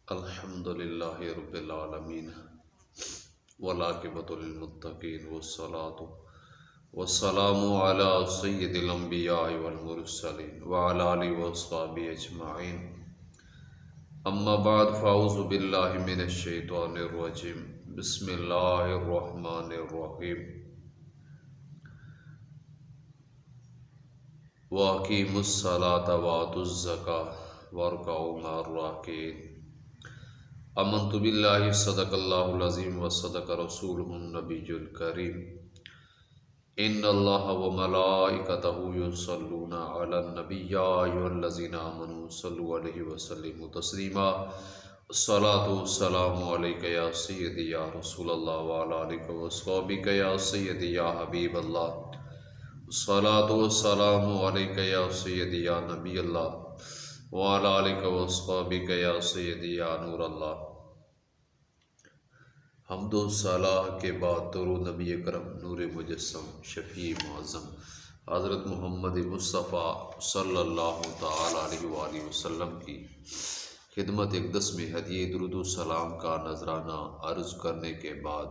الحمد للہ رب العالمین والعاقبۃ للمتقین والصلاۃ والسلام علی سید الانبیاء والمرسلین وعلی آلہ واصحابہ اجمعین اما بعد فاعوذ باللہ من الشیطان الرجیم بسم اللہ الرحمن الرحیم وَأَقِیمُوا الصَّلَاةَ وَآتُوا الزَّکَاةَ وَارْکَعُوا مَعَ الرَّاکعِینَ آمنت باللہ صدق اللہ العظیم وصدق رسولہ النبی الکریم ان اللہ وملائکتہ یصلون علی النبی یا ایھا الذین آمنوا صلوا علیہ وسلموا تسلیما الصلاۃ والسلام علیک یا سیدی یا رسول اللہ وعلی آلک واصحابک یا سیدی یا حبیب اللہ الصلاۃ والسلام علیک یا سیدی یا نبی اللہ وعلی آلک واصحابک یا سیدی یا نور اللہ۔ حمد و صلاح کے بعد درود نبی اکرم نور مجسم شفیع معظم حضرت محمد مصطفیٰ صلی اللہ تعالی علیہ وآلہ وسلم کی خدمت اقدس میں ہدیہ درود و سلام کا نذرانہ عرض کرنے کے بعد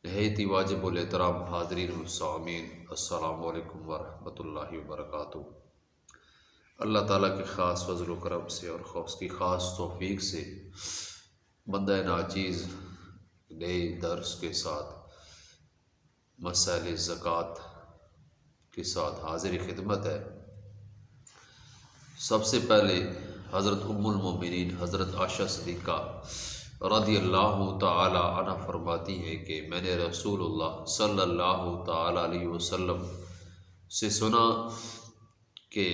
نہایت ہی واجب الاحترام حاضرین و سامعین، السلام علیکم ورحمۃ اللہ وبرکاتہ۔ اللہ تعالیٰ کے خاص فضل و کرم سے اور اس کی خاص توفیق سے بندہ ناچیز نئے درس کے ساتھ مسائل زکوٰۃ کے ساتھ حاضر خدمت ہے۔ سب سے پہلے حضرت ام المومنین حضرت عائشہ صدیقہ رضی اللہ تعالی عنہ فرماتی ہیں کہ میں نے رسول اللہ صلی اللہ تعالی علیہ وسلم سے سنا کہ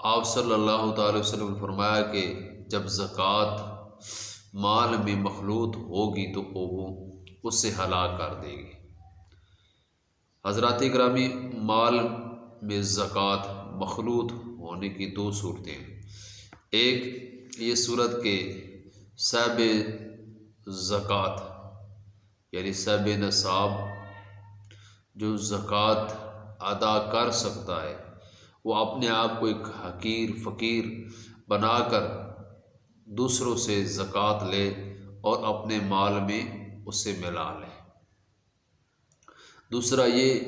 آپ صلی اللہ تعالی وسلم نے فرمایا کہ جب زکوٰۃ مال میں مخلوط ہوگی تو وہ اسے ہلاک کر دے گی۔ حضرات گرامی، مال میں زکوٰۃ مخلوط ہونے کی دو صورتیں ہیں۔ ایک یہ صورت کہ صاحب زکوٰۃ یعنی صاحب نصاب جو زکوٰۃ ادا کر سکتا ہے وہ اپنے آپ کو ایک حقیر فقیر بنا کر دوسروں سے زکوٰۃ لے اور اپنے مال میں اسے ملا لے۔ دوسرا یہ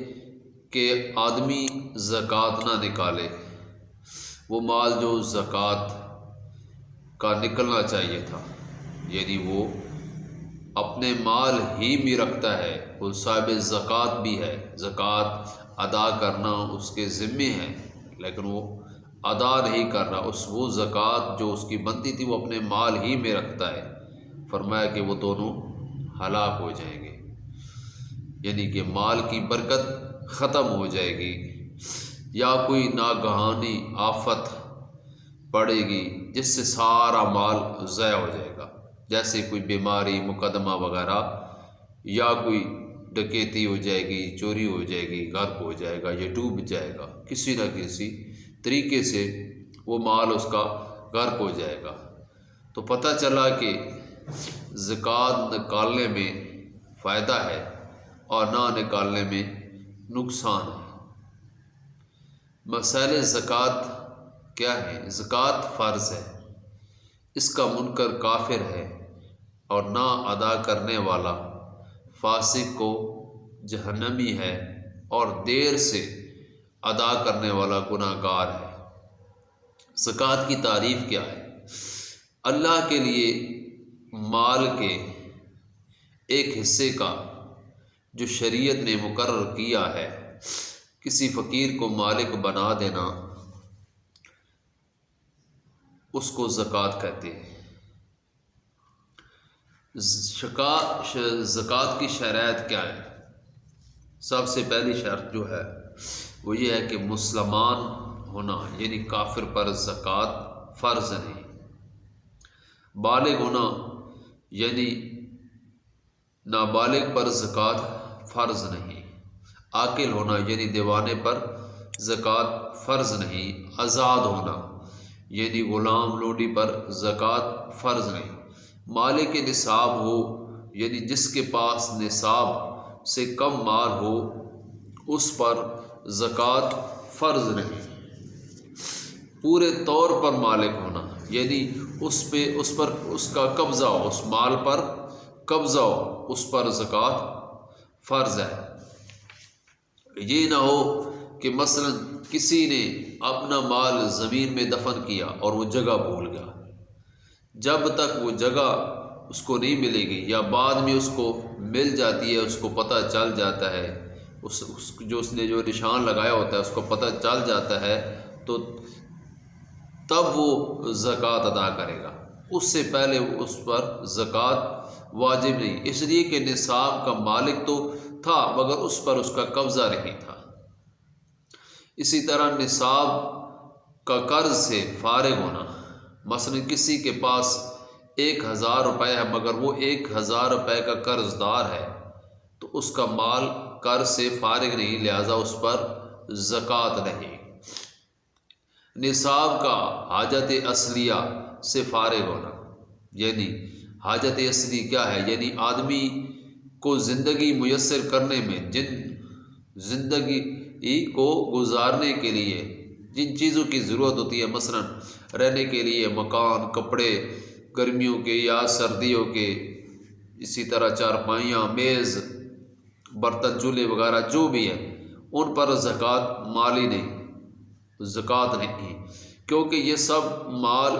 کہ آدمی زکوٰۃ نہ نکالے، وہ مال جو زکوٰۃ کا نکلنا چاہیے تھا یعنی وہ اپنے مال ہی میں رکھتا ہے، وہ صاحب زکوٰۃ بھی ہے، زکوٰۃ ادا کرنا اس کے ذمے ہے لیکن وہ ادا نہیں کر رہا، وہ زکوٰۃ جو اس کی بنتی تھی وہ اپنے مال ہی میں رکھتا ہے۔ فرمایا کہ وہ دونوں ہلاک ہو جائیں گے، یعنی کہ مال کی برکت ختم ہو جائے گی یا کوئی ناگہانی آفت پڑے گی جس سے سارا مال ضائع ہو جائے گا، جیسے کوئی بیماری مقدمہ وغیرہ یا کوئی ڈکیتی ہو جائے گی، چوری ہو جائے گی، غرق ہو جائے گا یا ڈوب جائے گا، کسی نہ کسی طریقے سے وہ مال اس کا غرق ہو جائے گا۔ تو پتہ چلا کہ زکوٰۃ نکالنے میں فائدہ ہے اور نہ نکالنے میں نقصان ہے۔ مسائل زکوٰۃ کیا ہے؟ زکوٰۃ فرض ہے، اس کا منکر کافر ہے اور نہ ادا کرنے والا فاسق کو جہنمی ہے اور دیر سے ادا کرنے والا گناہ گار ہے۔ زکوٰۃ کی تعریف کیا ہے؟ اللہ کے لیے مال کے ایک حصے کا جو شریعت نے مقرر کیا ہے کسی فقیر کو مالک بنا دینا، اس کو زکوٰۃ کہتے ہیں۔ زکوٰۃ کی شرائط کیا ہے؟ سب سے پہلی شرط جو ہے وہ یہ ہے کہ مسلمان ہونا، یعنی کافر پر زکوٰۃ فرض نہیں۔ بالغ ہونا یعنی نابالغ پر زکوٰۃ فرض نہیں۔ عاقل ہونا یعنی دیوانے پر زکوٰۃ فرض نہیں۔ آزاد ہونا یعنی غلام لونڈی پر زکوٰۃ فرض نہیں۔ مالک نصاب ہو یعنی جس کے پاس نصاب سے کم مال ہو اس پر زکوٰۃ فرض نہیں۔ پورے طور پر مالک ہونا یعنی اس پر اس کا قبضہ ہو، اس مال پر قبضہ ہو، اس پر زکوٰۃ فرض ہے۔ یہ نہ ہو کہ مثلا کسی نے اپنا مال زمین میں دفن کیا اور وہ جگہ بھول گیا، جب تک وہ جگہ اس کو نہیں ملے گی یا بعد میں اس کو مل جاتی ہے، اس کو پتہ چل جاتا ہے، اس نے جو نشان لگایا ہوتا ہے اس کو پتہ چل جاتا ہے، تو تب وہ زکوٰۃ ادا کرے گا۔ اس سے پہلے اس پر زکوٰۃ واجب نہیں، اس لیے کہ نصاب کا مالک تو تھا مگر اس پر اس کا قبضہ نہیں تھا۔ اسی طرح نصاب کا قرض سے فارغ ہونا، مثلا کسی کے پاس 1000 روپے ہے مگر وہ 1000 روپے کا قرض دار ہے، تو اس کا مال قرض سے فارغ نہیں، لہذا اس پر زکوٰۃ نہیں۔ نصاب کا حاجت اصلیہ سے فارغ ہونا، یعنی حاجت اصلی کیا ہے؟ یعنی آدمی کو زندگی میسر کرنے میں، زندگی کو گزارنے کے لیے جن چیزوں کی ضرورت ہوتی ہے، مثلا رہنے کے لیے مکان، کپڑے گرمیوں کے یا سردیوں کے، اسی طرح چارپائیاں، میز، برتن، چولہے وغیرہ جو بھی ہے، ان پر زکوٰۃ مالی نہیں، زکوٰۃ نہیں، کیونکہ یہ سب مال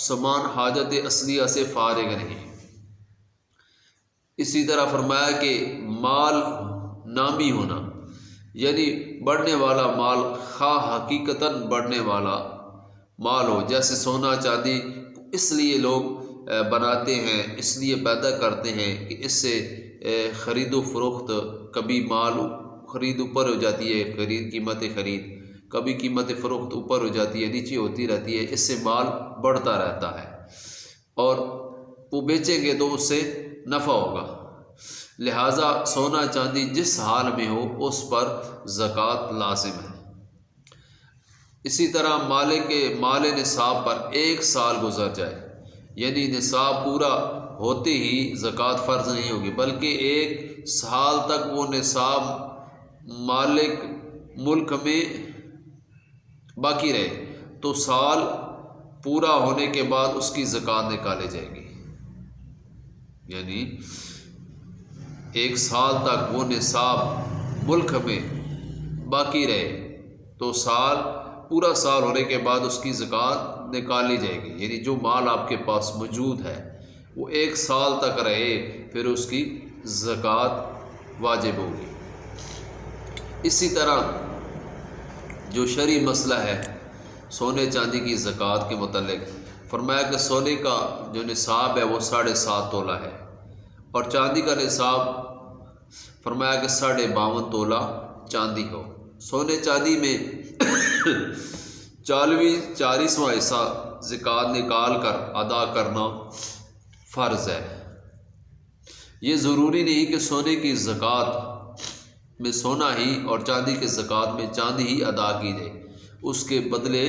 سامان حاجت اصلیہ سے فارغ نہیں۔ اسی طرح فرمایا کہ مال نامی ہونا، یعنی بڑھنے والا مال، خواہ حقیقتاً بڑھنے والا مال ہو، جیسے سونا چاندی اس لیے لوگ بناتے ہیں، اس لیے پیدا کرتے ہیں کہ اس سے خرید و فروخت، کبھی مال خرید اوپر ہو جاتی ہے، قیمت خرید، کبھی قیمت فروخت اوپر ہو جاتی ہے، نیچے ہوتی رہتی ہے، اس سے مال بڑھتا رہتا ہے اور وہ بیچیں گے تو اس سے نفع ہوگا۔ لہٰذا سونا چاندی جس حال میں ہو اس پر زکوٰۃ لازم ہے۔ اسی طرح مال نصاب پر 1 سال گزر جائے، یعنی نصاب پورا ہوتے ہی زکوٰۃ فرض نہیں ہوگی، بلکہ 1 سال تک وہ نصاب مالک ملک میں باقی رہے، تو سال پورا ہونے کے بعد اس کی زکوٰۃ نکالی جائے گی۔ یعنی 1 سال تک وہ نصاب ملک میں باقی رہے تو پورا سال ہونے کے بعد اس کی زکوٰۃ نکالی جائے گی، یعنی جو مال آپ کے پاس موجود ہے وہ 1 سال تک رہے، پھر اس کی زکوٰۃ واجب ہوگی۔ اسی طرح جو شرعی مسئلہ ہے سونے چاندی کی زکوٰۃ کے متعلق، فرمایا کہ سونے کا جو نصاب ہے وہ 7.5 تولہ ہے، اور چاندی کا نصاب فرمایا کہ 52.5 تولہ چاندی ہو۔ سونے چاندی میں 40واں حصہ زکوٰۃ نکال کر ادا کرنا فرض ہے۔ یہ ضروری نہیں کہ سونے کی زکوٰۃ میں سونا ہی اور چاندی کی زکوٰۃ میں چاندی ہی ادا کی جائے، اس کے بدلے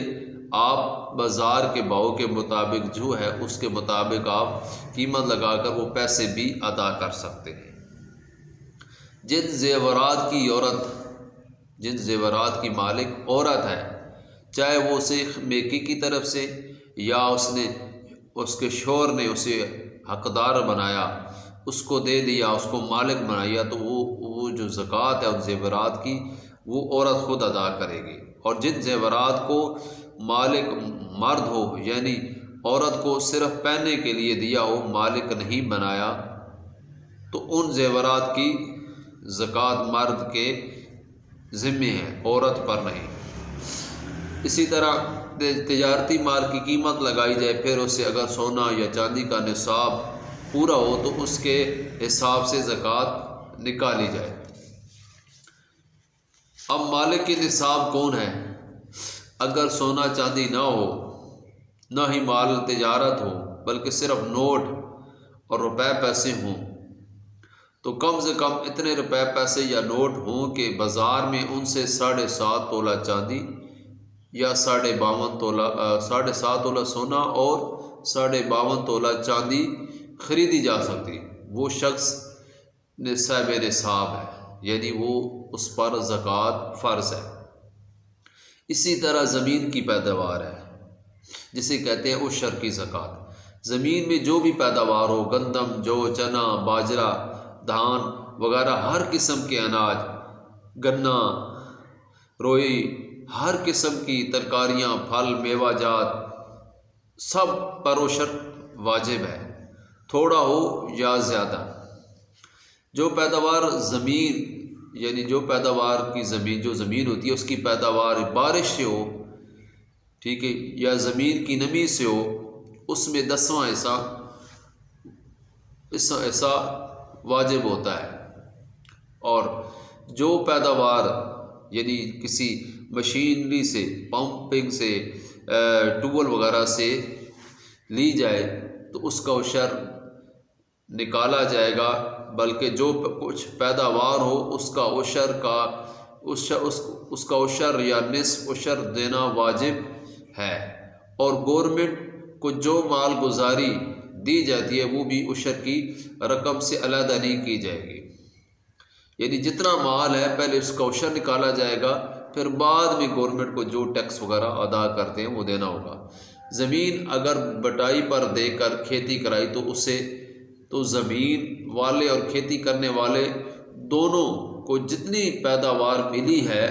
آپ بازار کے بھاؤ کے مطابق جو ہے اس کے مطابق آپ قیمت لگا کر وہ پیسے بھی ادا کر سکتے ہیں۔ جن زیورات کی مالک عورت ہے، چاہے وہ اسے میکی کی طرف سے یا اس کے شوہر نے اسے حقدار بنایا، اس کو دے دیا، اس کو مالک بنایا، تو وہ جو زکوٰۃ ہے ان زیورات کی وہ عورت خود ادا کرے گی۔ اور جن زیورات کو مالک مرد ہو، یعنی عورت کو صرف پہننے کے لیے دیا ہو، مالک نہیں بنایا، تو ان زیورات کی زکوٰۃ مرد کے ذمے ہے، عورت پر نہیں۔ اسی طرح تجارتی مال کی قیمت لگائی جائے، پھر اسے اگر سونا یا چاندی کا نصاب پورا ہو تو اس کے حساب سے زکوٰۃ نکالی جائے۔ اب مالک کے نصاب کون ہے؟ اگر سونا چاندی نہ ہو، نہ ہی مال تجارت ہو، بلکہ صرف نوٹ اور روپے پیسے ہوں، تو کم سے کم اتنے روپے پیسے یا نوٹ ہوں کہ بازار میں ان سے 7.5 تولہ چاندی یا 52.5 تولہ سونا اور 52.5 تولہ چاندی خریدی جا سکتی، وہ شخص صاحب نصاب ہے، یعنی وہ اس پر زکوٰۃ فرض ہے۔ اسی طرح زمین کی پیداوار ہے، جسے کہتے ہیں عشر کی زکوٰۃ، زمین میں جو بھی پیداوار ہو، گندم، جو، چنا، باجرہ، دھان وغیرہ، ہر قسم کے اناج، گنا، روئی، ہر قسم کی ترکاریاں، پھل، میوہ جات، سب پر عشر واجب ہے، تھوڑا ہو یا زیادہ۔ جو پیداوار زمین یعنی جو پیداوار کی زمین جو زمین ہوتی ہے اس کی پیداوار بارش سے ہو، ٹھیک ہے، یا زمین کی نمی سے ہو، اس میں 10واں حصہ واجب ہوتا ہے۔ اور جو پیداوار یعنی کسی مشینری سے، پمپنگ سے، ٹوبل وغیرہ سے لی جائے تو اس کا عشر نکالا جائے گا، بلکہ جو کچھ پیداوار ہو اس کا عشر یا نصف عشر دینا واجب ہے۔ اور گورنمنٹ کو جو مال گزاری دی جاتی ہے وہ بھی عشر کی رقم سے علیحدہ نہیں کی جائے گی، یعنی جتنا مال ہے پہلے اس کا عشر نکالا جائے گا، پھر بعد میں گورنمنٹ کو جو ٹیکس وغیرہ ادا کرتے ہیں وہ دینا ہوگا۔ زمین اگر بٹائی پر دے کر کھیتی کرائی تو زمین والے اور کھیتی کرنے والے دونوں کو جتنی پیداوار ملی ہے،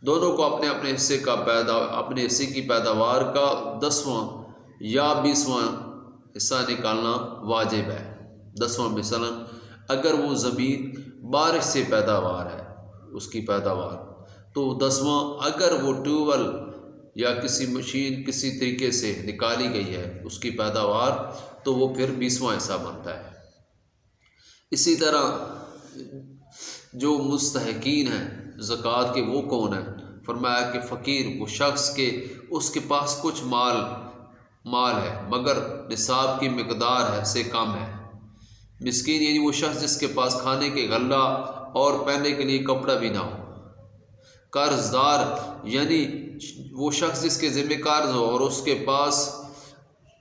دونوں کو اپنے اپنے حصے کی پیداوار کا 10واں یا 20واں حصہ نکالنا واجب ہے۔ 10واں مثلا اگر وہ زمین بارش سے پیداوار ہے اس کی پیداوار، تو 10واں، اگر وہ ٹیوبل یا کسی مشین کسی طریقے سے نکالی گئی ہے اس کی پیداوار، تو وہ پھر 20واں حصہ بنتا ہے۔ اسی طرح جو مستحقین ہیں زکوٰۃ کے وہ کون ہیں؟ فرمایا کہ فقیر وہ شخص کے اس کے پاس کچھ مال ہے مگر نصاب کی مقدار سے کم ہے۔ مسکین یعنی وہ شخص جس کے پاس کھانے کے غلہ اور پہننے کے لیے کپڑا بھی نہ ہو۔ قرض دار یعنی وہ شخص جس کے ذمہ قرض ہو اور اس کے پاس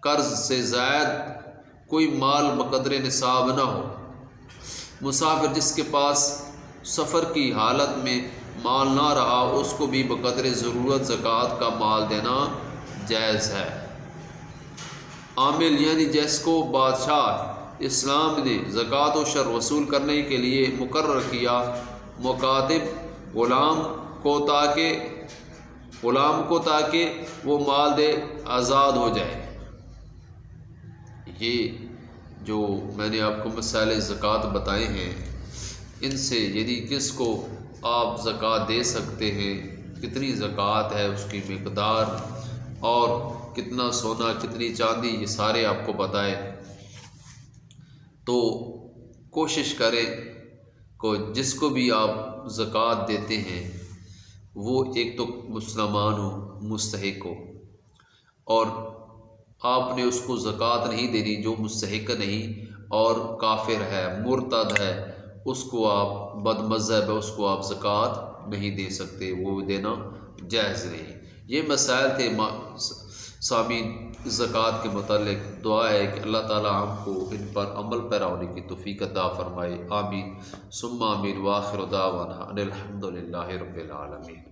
قرض سے زائد کوئی مال بقدر نصاب نہ ہو۔ مسافر جس کے پاس سفر کی حالت میں مال نہ رہا، اس کو بھی بقدر ضرورت زکوٰۃ کا مال دینا جائز ہے۔ عامل یعنی جس کو بادشاہ اسلام نے زکوٰۃ و عشر وصول کرنے کے لیے مقرر کیا، مکاتب غلام کو تاکہ وہ مال دے آزاد ہو جائے۔ یہ جو میں نے آپ کو مسائل زکوٰۃ بتائے ہیں، ان سے یعنی کس کو آپ زکوٰۃ دے سکتے ہیں، کتنی زکوٰۃ ہے، اس کی مقدار، اور کتنا سونا کتنی چاندی، یہ سارے آپ کو بتائے، تو کوشش کریں کہ جس کو بھی آپ زکوٰۃ دیتے ہیں وہ ایک تو مسلمان ہو، مستحق ہو، اور آپ نے اس کو زکوٰۃ نہیں دینی جو مستحق نہیں اور کافر ہے، مرتد ہے، اس کو آپ بد مذہب ہے، اس کو آپ زکوٰۃ نہیں دے سکتے، وہ دینا جائز نہیں۔ یہ مسائل تھے سامعین زکوٰۃ کے متعلق۔ دعا ہے کہ اللہ تعالی ہم کو ان پر عمل پیرا ہونے کی توفیق عطا فرمائے، آمین ثم آمین، وآخر دعوانا ان الحمد للہ رب العالمین۔